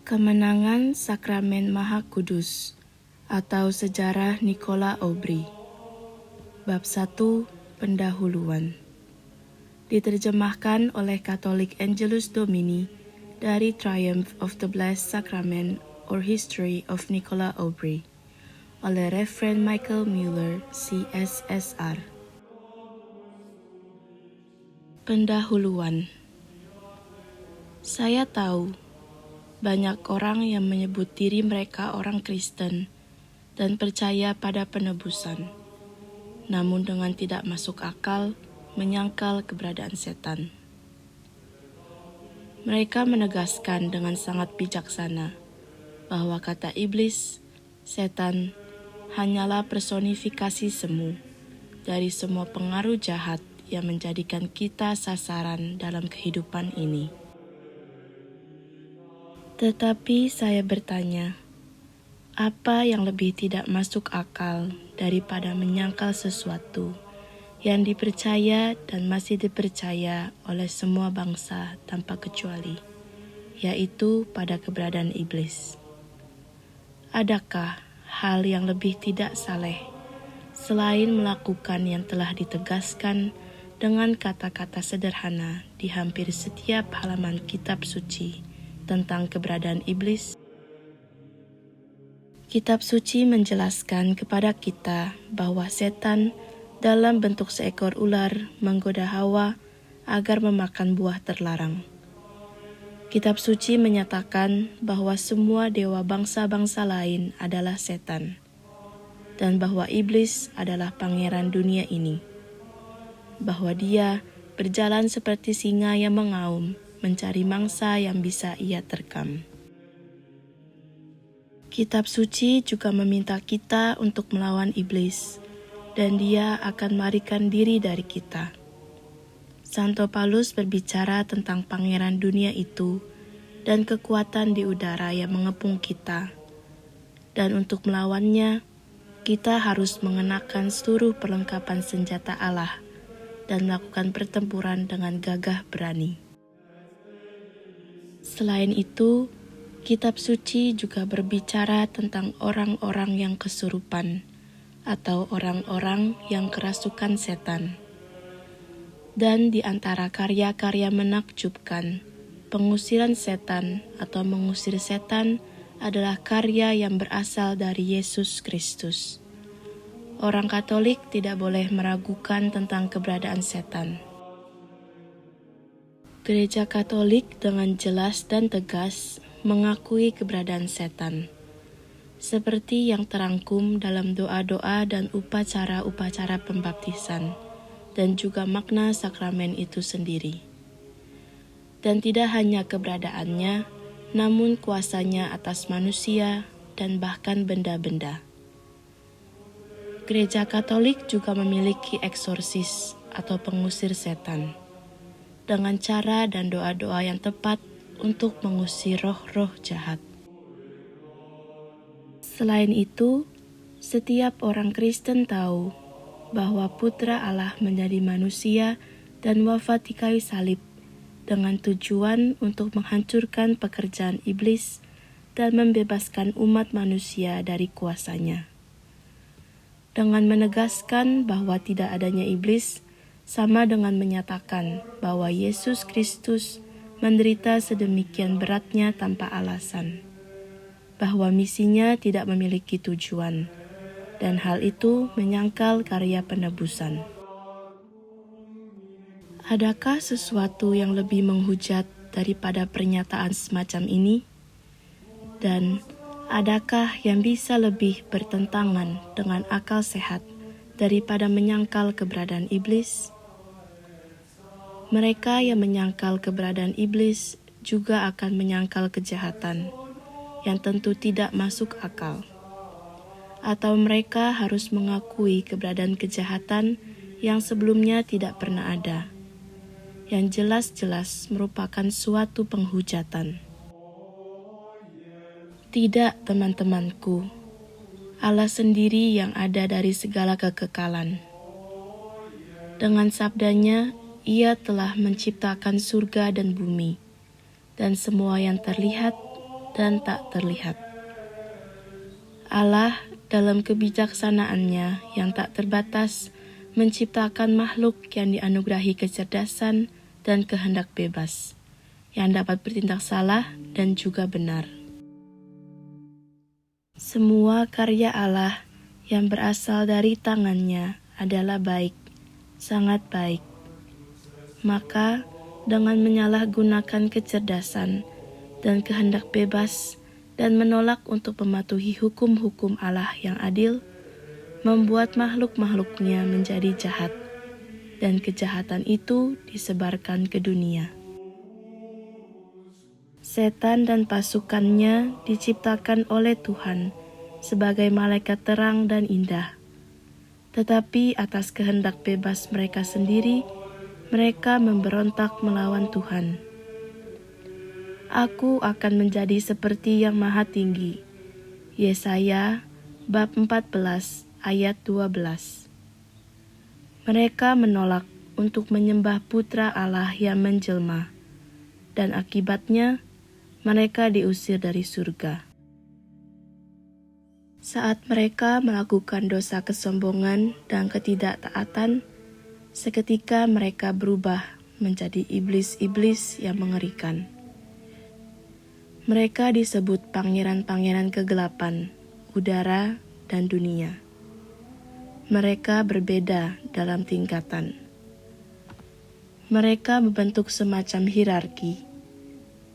Kemenangan Sakramen Maha Kudus atau Sejarah Nicolas Aubry. Bab 1. Pendahuluan. Diterjemahkan oleh Catholic Angelus Domini dari Triumph of the Blessed Sacrament or History of Nicolas Aubry oleh Reverend Michael Mueller, CSSR. Pendahuluan. Saya tahu banyak orang yang menyebut diri mereka orang Kristen dan percaya pada penebusan, namun dengan tidak masuk akal menyangkal keberadaan setan. Mereka menegaskan dengan sangat bijaksana bahwa kata iblis, setan, hanyalah personifikasi semu dari semua pengaruh jahat yang menjadikan kita sasaran dalam kehidupan ini. Tetapi saya bertanya, apa yang lebih tidak masuk akal daripada menyangkal sesuatu yang dipercaya dan masih dipercaya oleh semua bangsa tanpa kecuali, yaitu pada keberadaan iblis? Adakah hal yang lebih tidak saleh selain melakukan yang telah ditegaskan dengan kata-kata sederhana di hampir setiap halaman kitab suci tentang keberadaan iblis? Kitab suci menjelaskan kepada kita bahwa setan dalam bentuk seekor ular menggoda Hawa agar memakan buah terlarang. Kitab suci menyatakan bahwa semua dewa bangsa-bangsa lain adalah setan, dan bahwa iblis adalah pangeran dunia ini, bahwa dia berjalan seperti singa yang mengaum mencari mangsa yang bisa ia terkam. Kitab suci juga meminta kita untuk melawan iblis, dan dia akan melarikan diri dari kita. Santo Paulus berbicara tentang pangeran dunia itu dan kekuatan di udara yang mengepung kita. Dan untuk melawannya, kita harus mengenakan seluruh perlengkapan senjata Allah dan melakukan pertempuran dengan gagah berani. Selain itu, kitab suci juga berbicara tentang orang-orang yang kesurupan atau orang-orang yang kerasukan setan. Dan di antara karya-karya menakjubkan, pengusiran setan atau mengusir setan adalah karya yang berasal dari Yesus Kristus. Orang Katolik tidak boleh meragukan tentang keberadaan setan. Gereja Katolik dengan jelas dan tegas mengakui keberadaan setan, seperti yang terangkum dalam doa-doa dan upacara-upacara pembaptisan, dan juga makna sakramen itu sendiri. Dan tidak hanya keberadaannya, namun kuasanya atas manusia dan bahkan benda-benda. Gereja Katolik juga memiliki eksorsis atau pengusir setan, dengan cara dan doa-doa yang tepat untuk mengusir roh-roh jahat. Selain itu, setiap orang Kristen tahu bahwa Putra Allah menjadi manusia dan wafat di kayu salib dengan tujuan untuk menghancurkan pekerjaan iblis dan membebaskan umat manusia dari kuasanya. Dengan menegaskan bahwa tidak adanya iblis, sama dengan menyatakan bahwa Yesus Kristus menderita sedemikian beratnya tanpa alasan, bahwa misinya tidak memiliki tujuan, dan hal itu menyangkal karya penebusan. Adakah sesuatu yang lebih menghujat daripada pernyataan semacam ini? Dan adakah yang bisa lebih bertentangan dengan akal sehat daripada menyangkal keberadaan iblis? Mereka yang menyangkal keberadaan iblis juga akan menyangkal kejahatan yang tentu tidak masuk akal. Atau mereka harus mengakui keberadaan kejahatan yang sebelumnya tidak pernah ada, yang jelas-jelas merupakan suatu penghujatan. Tidak, teman-temanku, Allah sendiri yang ada dari segala kekekalan. Dengan sabdanya, Ia telah menciptakan surga dan bumi, dan semua yang terlihat dan tak terlihat. Allah dalam kebijaksanaannya yang tak terbatas menciptakan makhluk yang dianugerahi kecerdasan dan kehendak bebas, yang dapat bertindak salah dan juga benar. Semua karya Allah yang berasal dari tangannya adalah baik, sangat baik. Maka, dengan menyalahgunakan kecerdasan dan kehendak bebas dan menolak untuk mematuhi hukum-hukum Allah yang adil, membuat makhluk-makhluknya menjadi jahat, dan kejahatan itu disebarkan ke dunia. Setan dan pasukannya diciptakan oleh Tuhan sebagai malaikat terang dan indah. Tetapi atas kehendak bebas mereka sendiri, mereka memberontak melawan Tuhan. Aku akan menjadi seperti yang Maha Tinggi. Yesaya bab 14 ayat 12. Mereka menolak untuk menyembah putra Allah yang menjelma, dan akibatnya mereka diusir dari surga. Saat mereka melakukan dosa kesombongan dan ketidaktaatan, seketika mereka berubah menjadi iblis-iblis yang mengerikan. Mereka disebut pangeran-pangeran kegelapan, udara, dan dunia. Mereka berbeda dalam tingkatan. Mereka membentuk semacam hierarki,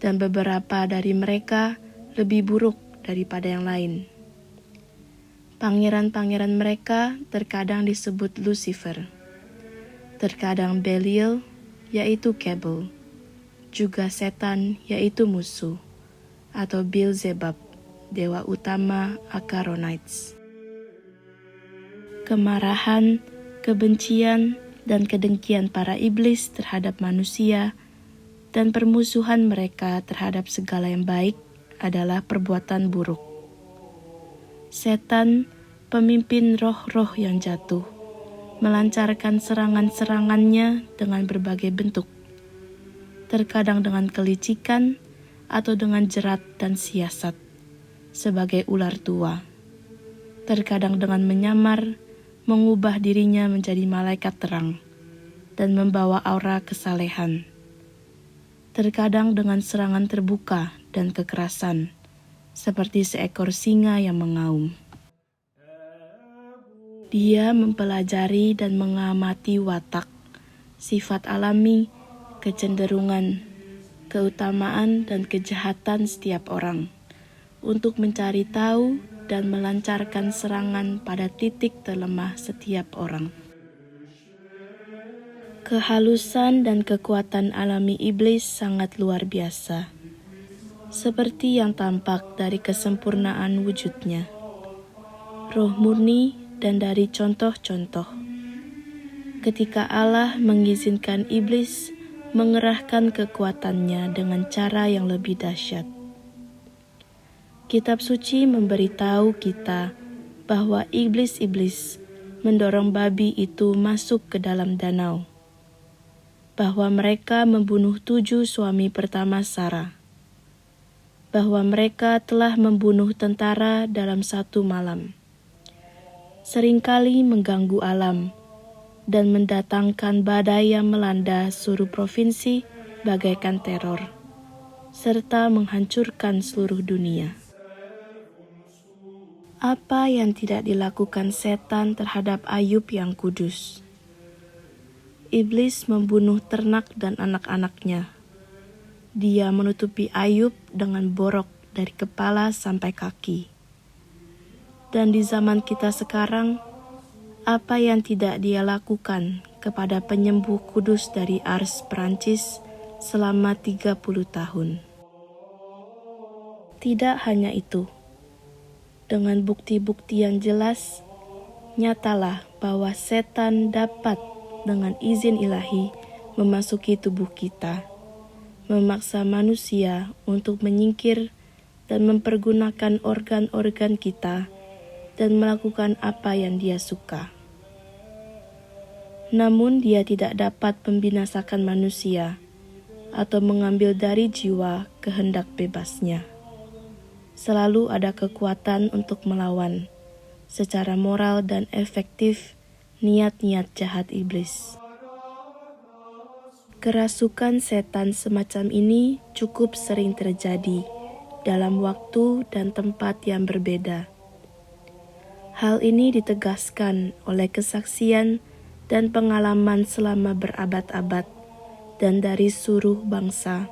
dan beberapa dari mereka lebih buruk daripada yang lain. Pangeran-pangeran mereka terkadang disebut Lucifer, terkadang Belial, yaitu Kebel, juga setan, yaitu musuh, atau Beelzebub, dewa utama Acaronites. Kemarahan, kebencian, dan kedengkian para iblis terhadap manusia dan permusuhan mereka terhadap segala yang baik adalah perbuatan buruk. Setan, pemimpin roh-roh yang jatuh, melancarkan serangan-serangannya dengan berbagai bentuk, terkadang dengan kelicikan atau dengan jerat dan siasat, sebagai ular tua, terkadang dengan menyamar, mengubah dirinya menjadi malaikat terang, dan membawa aura kesalehan, terkadang dengan serangan terbuka dan kekerasan, seperti seekor singa yang mengaum. Dia mempelajari dan mengamati watak, sifat alami, kecenderungan, keutamaan, dan kejahatan setiap orang, untuk mencari tahu dan melancarkan serangan pada titik terlemah setiap orang. Kehalusan dan kekuatan alami iblis sangat luar biasa, seperti yang tampak dari kesempurnaan wujudnya, roh murni, dan dari contoh-contoh. Ketika Allah mengizinkan iblis mengerahkan kekuatannya dengan cara yang lebih dahsyat. Kitab suci memberitahu kita bahwa iblis-iblis mendorong babi itu masuk ke dalam danau, bahwa mereka membunuh 7 suami pertama Sarah, bahwa mereka telah membunuh tentara dalam 1 malam, seringkali mengganggu alam, dan mendatangkan badai yang melanda seluruh provinsi bagaikan teror, serta menghancurkan seluruh dunia. Apa yang tidak dilakukan setan terhadap Ayub yang kudus? Iblis membunuh ternak dan anak-anaknya. Dia menutupi Ayub dengan borok dari kepala sampai kaki. Dan di zaman kita sekarang, apa yang tidak dia lakukan kepada penyembuh kudus dari Ars Perancis selama 30 tahun. Tidak hanya itu, dengan bukti-bukti yang jelas, nyatalah bahwa setan dapat dengan izin ilahi memasuki tubuh kita, memaksa manusia untuk menyingkir dan mempergunakan organ-organ kita dan melakukan apa yang dia suka. Namun dia tidak dapat membinasakan manusia atau mengambil dari jiwa kehendak bebasnya. selalu ada kekuatan untuk melawan, secara moral dan efektif, niat-niat jahat iblis. Kerasukan setan semacam ini cukup sering terjadi dalam waktu dan tempat yang berbeda. Hal ini ditegaskan oleh kesaksian dan pengalaman selama berabad-abad dan dari seluruh bangsa,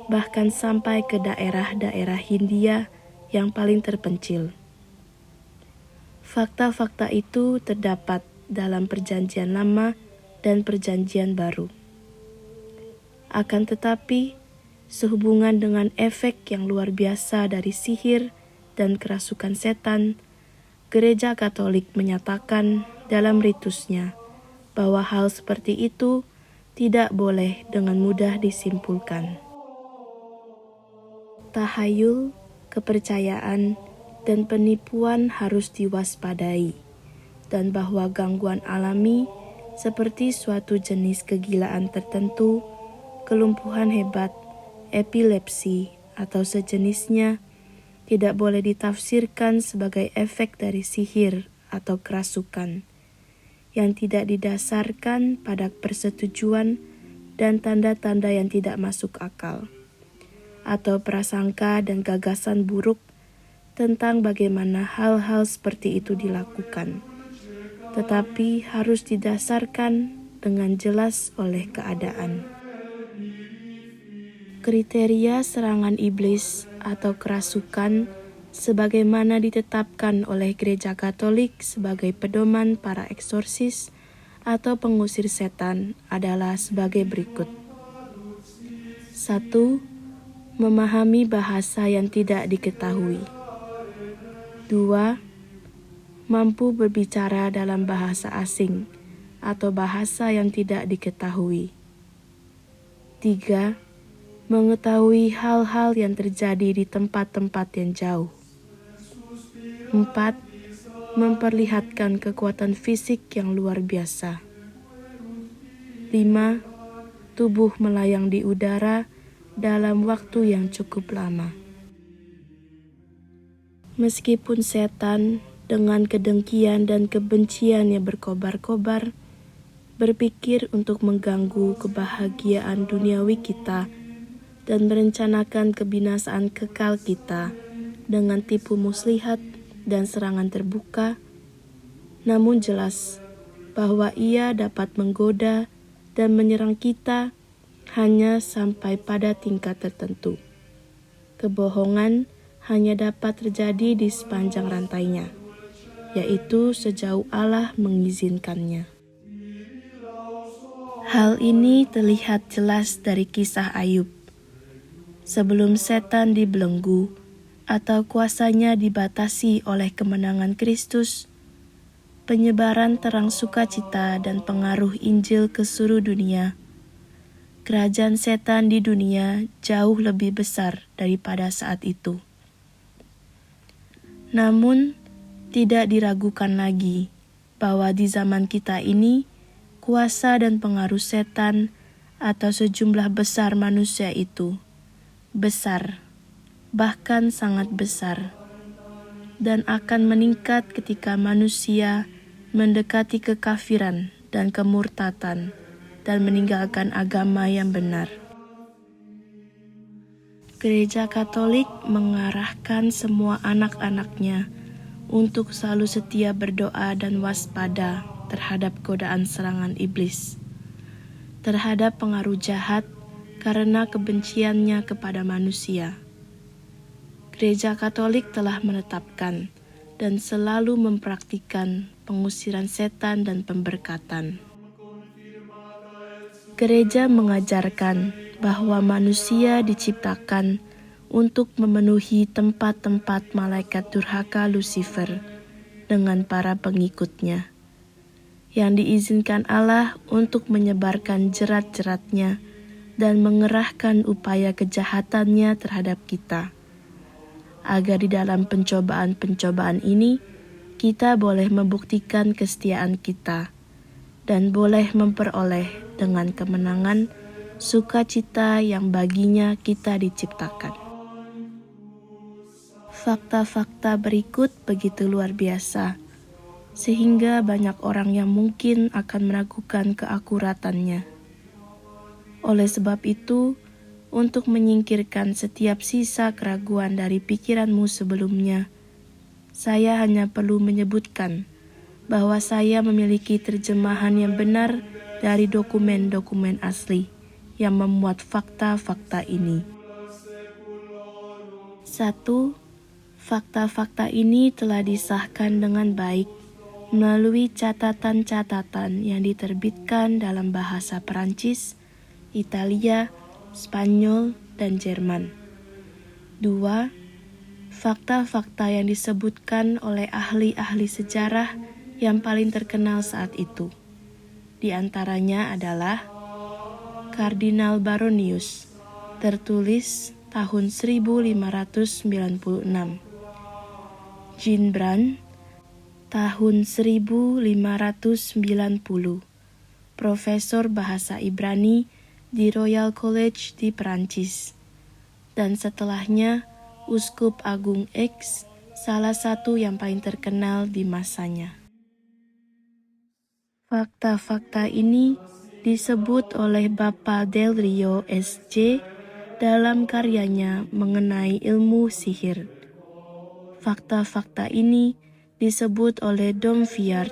bahkan sampai ke daerah-daerah Hindia yang paling terpencil. Fakta-fakta itu terdapat dalam Perjanjian Lama dan Perjanjian Baru. Akan tetapi, sehubungan dengan efek yang luar biasa dari sihir dan kerasukan setan, Gereja Katolik menyatakan dalam ritusnya bahwa hal seperti itu tidak boleh dengan mudah disimpulkan. Tahayul, kepercayaan, dan penipuan harus diwaspadai, dan bahwa gangguan alami seperti suatu jenis kegilaan tertentu, kelumpuhan hebat, epilepsi, atau sejenisnya tidak boleh ditafsirkan sebagai efek dari sihir atau kerasukan yang tidak didasarkan pada persetujuan dan tanda-tanda yang tidak masuk akal, atau prasangka dan gagasan buruk tentang bagaimana hal-hal seperti itu dilakukan, tetapi harus didasarkan dengan jelas oleh keadaan. Kriteria serangan iblis atau kerasukan sebagaimana ditetapkan oleh Gereja Katolik sebagai pedoman para eksorsis atau pengusir setan adalah sebagai berikut. 1. Memahami bahasa yang tidak diketahui. 2. Mampu berbicara dalam bahasa asing atau bahasa yang tidak diketahui. 3. Mengetahui hal-hal yang terjadi di tempat-tempat yang jauh. 4. Memperlihatkan kekuatan fisik yang luar biasa. 5. Tubuh melayang di udara dalam waktu yang cukup lama. Meskipun setan dengan kedengkian dan kebencian yang berkobar-kobar berpikir untuk mengganggu kebahagiaan duniawi kita dan merencanakan kebinasaan kekal kita dengan tipu muslihat dan serangan terbuka, namun jelas bahwa ia dapat menggoda dan menyerang kita hanya sampai pada tingkat tertentu. Kebohongan hanya dapat terjadi di sepanjang rantainya, yaitu sejauh Allah mengizinkannya. Hal ini terlihat jelas dari kisah Ayub. Sebelum setan dibelenggu atau kuasanya dibatasi oleh kemenangan Kristus, penyebaran terang sukacita dan pengaruh Injil ke seluruh dunia, kerajaan setan di dunia jauh lebih besar daripada saat itu. Namun, tidak diragukan lagi bahwa di zaman kita ini, kuasa dan pengaruh setan atau sejumlah besar manusia itu besar, bahkan sangat besar, dan akan meningkat ketika manusia mendekati kekafiran dan kemurtatan dan meninggalkan agama yang benar. Gereja Katolik mengarahkan semua anak-anaknya untuk selalu setia berdoa dan waspada terhadap godaan serangan iblis, terhadap pengaruh jahat karena kebenciannya kepada manusia. Gereja Katolik telah menetapkan dan selalu mempraktikkan pengusiran setan dan pemberkatan. Gereja mengajarkan bahwa manusia diciptakan untuk memenuhi tempat-tempat malaikat durhaka Lucifer dengan para pengikutnya, yang diizinkan Allah untuk menyebarkan jerat-jeratnya dan mengerahkan upaya kejahatannya terhadap kita, agar di dalam pencobaan-pencobaan ini kita boleh membuktikan kesetiaan kita dan boleh memperoleh dengan kemenangan sukacita yang baginya kita diciptakan. Fakta-fakta berikut begitu luar biasa, sehingga banyak orang yang mungkin akan meragukan keakuratannya. Oleh sebab itu, untuk menyingkirkan setiap sisa keraguan dari pikiranmu sebelumnya, saya hanya perlu menyebutkan bahwa saya memiliki terjemahan yang benar dari dokumen-dokumen asli yang memuat fakta-fakta ini. 1. Fakta-fakta ini telah disahkan dengan baik melalui catatan-catatan yang diterbitkan dalam bahasa Perancis, Italia, Spanyol, dan Jerman. 2. Fakta-fakta yang disebutkan oleh ahli-ahli sejarah yang paling terkenal saat itu. Di antaranya adalah Kardinal Baronius, tertulis tahun 1596. Jean Brand, tahun 1590. Profesor Bahasa Ibrani di Royal College di Perancis. Dan setelahnya, Uskup Agung X, salah satu yang paling terkenal di masanya. Fakta-fakta ini disebut oleh Bapak Del Rio S.J. dalam karyanya mengenai ilmu sihir. Fakta-fakta ini disebut oleh Dom Viard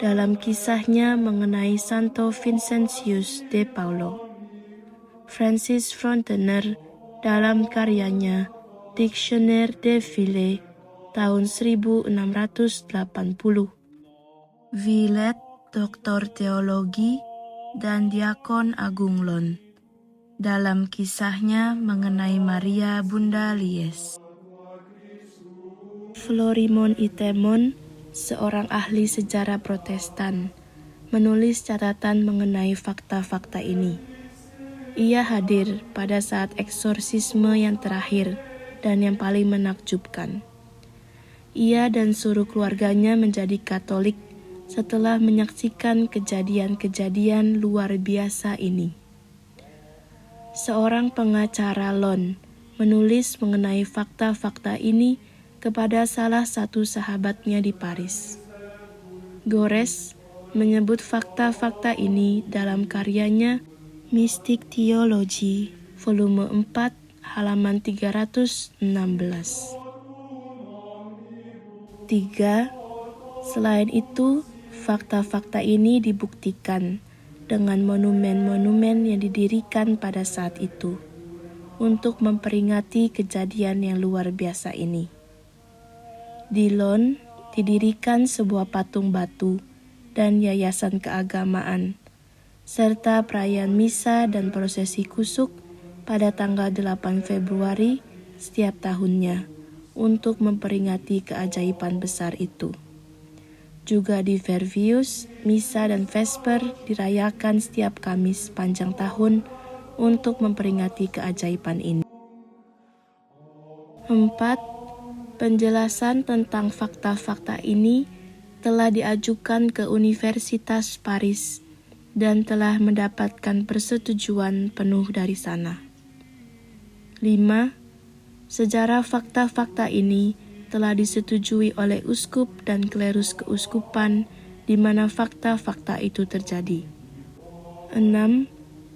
dalam kisahnya mengenai Santo Vincentius de Paulo. Francis Frontenac dalam karyanya Dictionnaire des Filles tahun 1680. Villette, doktor teologi, dan diakon Agung Lon dalam kisahnya mengenai Maria Bunda Lies. Florimond Itemon, seorang ahli sejarah Protestan, menulis catatan mengenai fakta-fakta ini. Ia hadir pada saat eksorsisme yang terakhir dan yang paling menakjubkan. Ia dan seluruh keluarganya menjadi Katolik setelah menyaksikan kejadian-kejadian luar biasa ini. Seorang pengacara Lon menulis mengenai fakta-fakta ini kepada salah satu sahabatnya di Paris. Gores menyebut fakta-fakta ini dalam karyanya Mystic Theology, volume 4, halaman 316. 3. Selain itu, fakta-fakta ini dibuktikan dengan monumen-monumen yang didirikan pada saat itu untuk memperingati kejadian yang luar biasa ini. Di Lon didirikan sebuah patung batu dan yayasan keagamaan, serta perayaan misa dan prosesi kusuk pada tanggal 8 Februari setiap tahunnya untuk memperingati keajaiban besar itu. Juga di Verviers, misa dan vesper dirayakan setiap Kamis panjang tahun untuk memperingati keajaiban ini. 4. Penjelasan tentang fakta-fakta ini telah diajukan ke Universitas Paris dan telah mendapatkan persetujuan penuh dari sana. 5. Sejarah fakta-fakta ini telah disetujui oleh uskup dan klerus keuskupan di mana fakta-fakta itu terjadi. 6.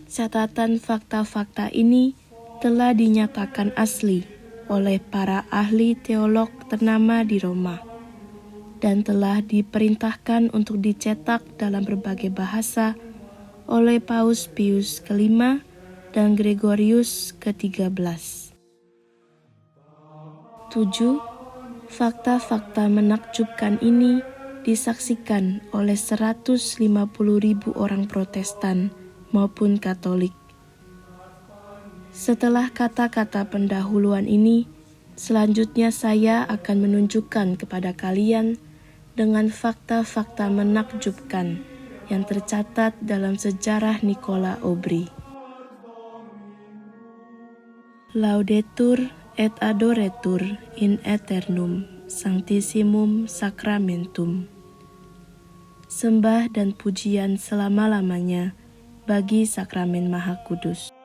Catatan fakta-fakta ini telah dinyatakan asli oleh para ahli teolog ternama di Roma dan telah diperintahkan untuk dicetak dalam berbagai bahasa oleh Paus Pius V dan Gregorius ke-13. 7. Fakta-fakta menakjubkan ini disaksikan oleh 150.000 orang Protestan maupun Katolik. Setelah kata-kata pendahuluan ini, selanjutnya saya akan menunjukkan kepada kalian dengan fakta-fakta menakjubkan yang tercatat dalam sejarah Nicolas Aubry. Laudetur et adoretur in aeternum sanctissimum sacramentum. Sembah dan pujian selama-lamanya bagi sakramen Maha Kudus.